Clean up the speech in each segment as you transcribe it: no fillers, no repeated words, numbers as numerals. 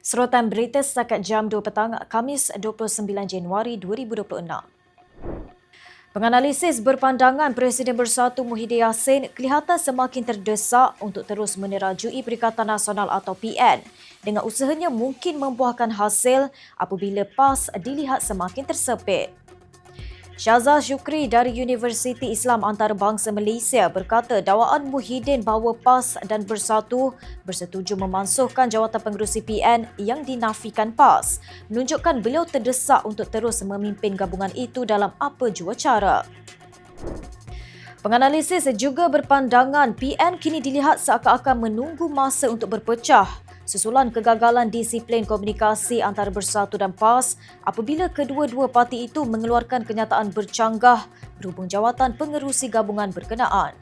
Sorotan berita setakat jam 2 petang, Khamis 29 Januari 2026. Penganalisis berpandangan Presiden Bersatu Muhyiddin Yassin kelihatan semakin terdesak untuk terus menerajui Perikatan Nasional atau PN dengan usahanya mungkin membuahkan hasil apabila PAS dilihat semakin tersepit. Syazal Shukri dari Universiti Islam Antarabangsa Malaysia berkata dakwaan Muhyiddin bahawa PAS dan Bersatu bersetuju memansuhkan jawatan pengerusi PN yang dinafikan PAS menunjukkan beliau terdesak untuk terus memimpin gabungan itu dalam apa jua cara. Penganalisis juga berpandangan PN kini dilihat seakan-akan menunggu masa untuk berpecah susulan kegagalan disiplin komunikasi antara Bersatu dan PAS apabila kedua-dua parti itu mengeluarkan kenyataan bercanggah berhubung jawatan pengerusi gabungan berkenaan.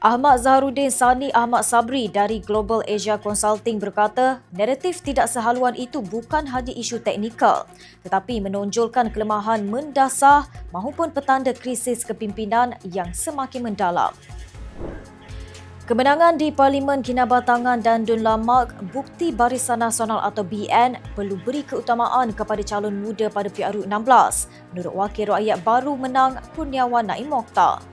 Ahmad Zaharuddin Sani Ahmad Sabri dari Global Asia Consulting berkata, naratif tidak sehaluan itu bukan hanya isu teknikal tetapi menonjolkan kelemahan mendasar mahupun petanda krisis kepimpinan yang semakin mendalam. Kemenangan di Parlimen Kinabatangan dan Dun Lamak, bukti Barisan Nasional atau BN perlu beri keutamaan kepada calon muda pada PRU16 menurut Wakil Rakyat Baru menang Kurniawan Naim Mokhtar.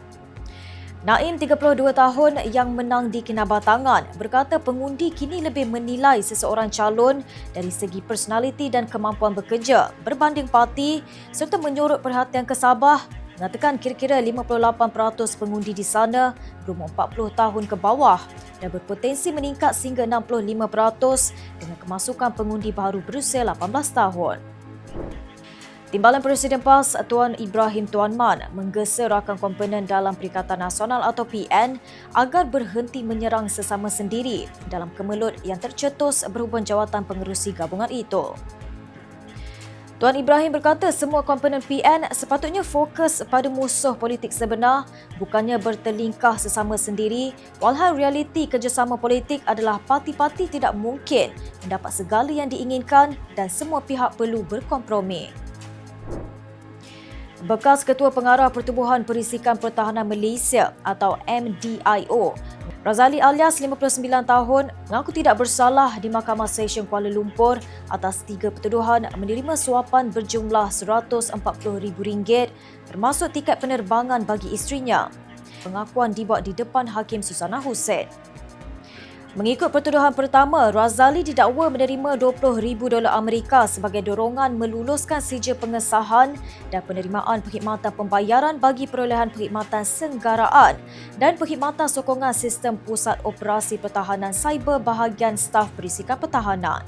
Naim, 32 tahun yang menang di Kinabatangan, berkata pengundi kini lebih menilai seseorang calon dari segi personaliti dan kemampuan bekerja berbanding parti serta menyorot perhatian ke Sabah, mengatakan kira-kira 58% pengundi di sana berumur 40 tahun ke bawah dan berpotensi meningkat sehingga 65% dengan kemasukan pengundi baru berusia 18 tahun. Timbalan Presiden PAS Tuan Ibrahim Tuan Man menggesa rakan komponen dalam Perikatan Nasional atau PN agar berhenti menyerang sesama sendiri dalam kemelut yang tercetus berhubung jawatan pengerusi gabungan itu. Tuan Ibrahim berkata semua komponen PN sepatutnya fokus pada musuh politik sebenar bukannya bertelingkah sesama sendiri walhal realiti kerjasama politik adalah parti-parti tidak mungkin mendapat segala yang diinginkan dan semua pihak perlu berkompromi. Bekas Ketua Pengarah Pertubuhan Perisikan Pertahanan Malaysia atau MDIO, Razali alias 59 tahun mengaku tidak bersalah di Mahkamah Session Kuala Lumpur atas 3 pertuduhan menerima suapan berjumlah RM140,000 termasuk tiket penerbangan bagi isterinya. Pengakuan dibuat di depan Hakim Susana Hussein. Mengikut pertuduhan pertama, Razali didakwa menerima $20,000 Amerika sebagai dorongan meluluskan sijil pengesahan dan penerimaan perkhidmatan pembayaran bagi perolehan perkhidmatan senggaraan dan perkhidmatan sokongan sistem pusat operasi pertahanan cyber bahagian staf Perisikan Pertahanan.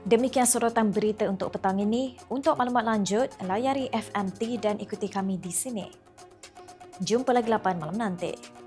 Demikian sorotan berita untuk petang ini. Untuk maklumat lanjut, layari FMT dan ikuti kami di sini. Jumpa lagi 8 malam nanti.